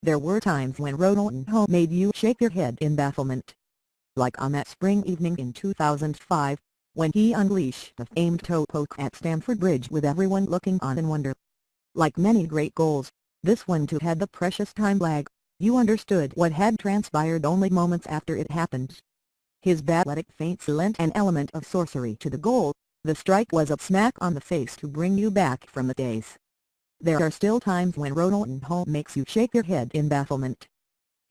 There were times when Ronaldinho made you shake your head in bafflement. Like on that spring evening in 2005, when he unleashed a famed toe poke at Stamford Bridge with everyone looking on in wonder. Like many great goals, this one too had the precious time lag. You understood what had transpired only moments after it happened. His balletic feints lent an element of sorcery to the goal. The strike was a smack on the face to bring you back from the daze. There are still times when Ronaldinho makes you shake your head in bafflement.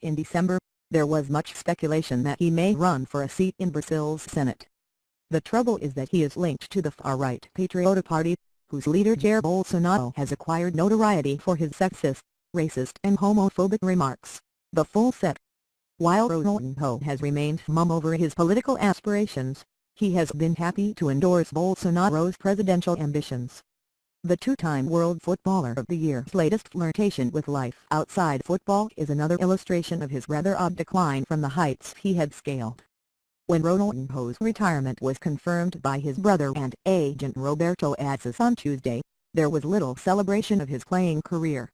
In December, there was much speculation that he may run for a seat in Brazil's Senate. The trouble is that he is linked to the far-right Patriota Party, whose leader Jair Bolsonaro has acquired notoriety for his sexist, racist and homophobic remarks. The full set. While Ronaldinho has remained mum over his political aspirations, he has been happy to endorse Bolsonaro's presidential ambitions. The two-time World Footballer of the Year's latest flirtation with life outside football is another illustration of his rather odd decline from the heights he had scaled. When Ronaldinho's retirement was confirmed by his brother and agent Roberto Azzas on Tuesday, there was little celebration of his playing career.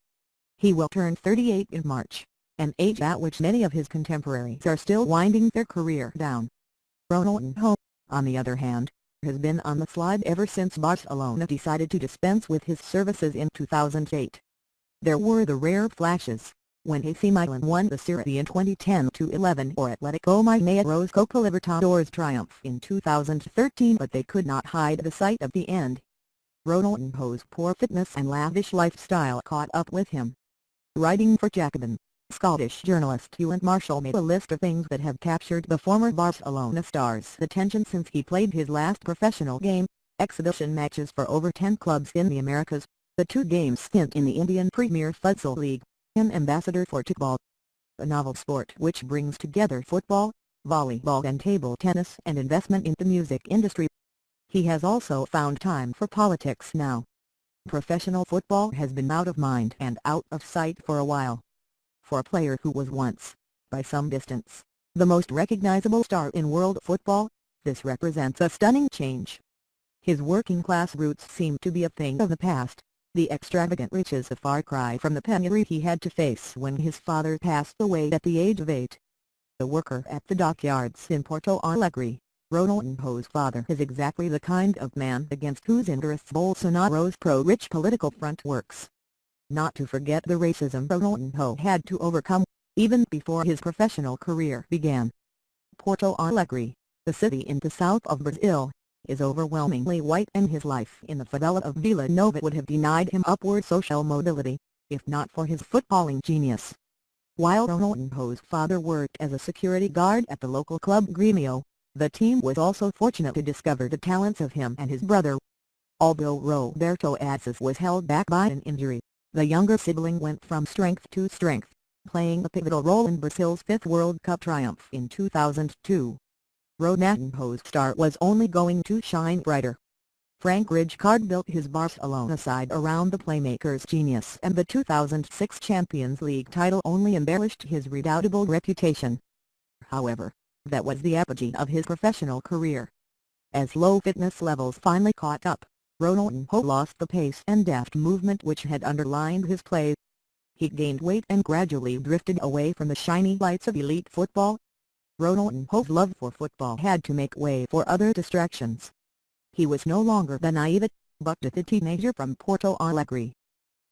He will turn 38 in March, an age at which many of his contemporaries are still winding their career down. Ronaldinho, on the other hand, has been on the slide ever since Barcelona decided to dispense with his services in 2008. There were the rare flashes, when AC Milan won the Serie in 2010-11 or Atletico Mineiro's Copa Libertadores triumph in 2013, but they could not hide the sight of the end. Ronaldinho's poor fitness and lavish lifestyle caught up with him. Writing for Jacobin, Scottish journalist Ewan Marshall made a list of things that have captured the former Barcelona star's attention since he played his last professional game: exhibition matches for over 10 clubs in the Americas, the 2-game stint in the Indian Premier Futsal League, an ambassador for Tikball, a novel sport which brings together football, volleyball and table tennis, and investment in the music industry. He has also found time for politics now. Professional football has been out of mind and out of sight for a while. For a player who was once, by some distance, the most recognizable star in world football, this represents a stunning change. His working-class roots seem to be a thing of the past, the extravagant riches a far cry from the penury he had to face when his father passed away at the age of 8. A worker at the dockyards in Porto Alegre, Ronaldinho's father is exactly the kind of man against whose interests Bolsonaro's pro-rich political front works. Not to forget the racism Ronaldinho had to overcome, even before his professional career began. Porto Alegre, the city in the south of Brazil, is overwhelmingly white, and his life in the favela of Vila Nova would have denied him upward social mobility, if not for his footballing genius. While Ronaldinho's father worked as a security guard at the local club Grêmio, the team was also fortunate to discover the talents of him and his brother. Although Roberto Azzas was held back by an injury, the younger sibling went from strength to strength, playing a pivotal role in Brazil's 5th World Cup triumph in 2002. Ronaldinho's star was only going to shine brighter. Frank Rijkaard built his Barcelona side around the playmaker's genius, and the 2006 Champions League title only embellished his redoubtable reputation. However, that was the apogee of his professional career. As low fitness levels finally caught up, Ronaldinho lost the pace and deft movement which had underlined his play. He gained weight and gradually drifted away from the shiny lights of elite football. Ronaldinho's love for football had to make way for other distractions. He was no longer the naive, buck-toothed teenager from Porto Alegre.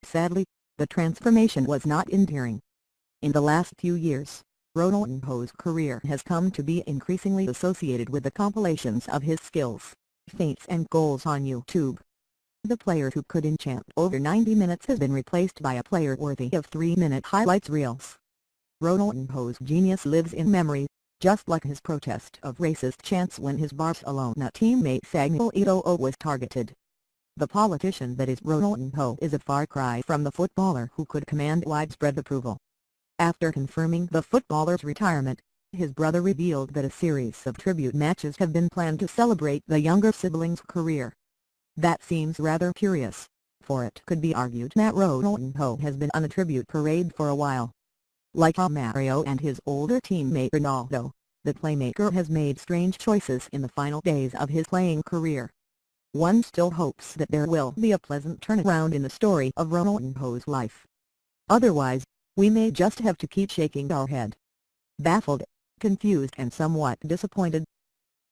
Sadly, the transformation was not endearing. In the last few years, Ronaldinho's career has come to be increasingly associated with the compilations of his skills, feints and goals on YouTube. The player who could enchant over 90 minutes has been replaced by a player worthy of 3-minute highlights reels. Ronaldinho's genius lives in memory, just like his protest of racist chants when his Barcelona teammate Samuel Eto'o was targeted. The politician that is Ronaldinho is a far cry from the footballer who could command widespread approval. After confirming the footballer's retirement, his brother revealed that a series of tribute matches have been planned to celebrate the younger sibling's career. That seems rather curious, for it could be argued that Ronaldinho has been on a tribute parade for a while. Like Mario and his older teammate Ronaldo, the playmaker has made strange choices in the final days of his playing career. One still hopes that there will be a pleasant turnaround in the story of Ronaldinho's life. Otherwise, we may just have to keep shaking our head. Baffled, confused and somewhat disappointed,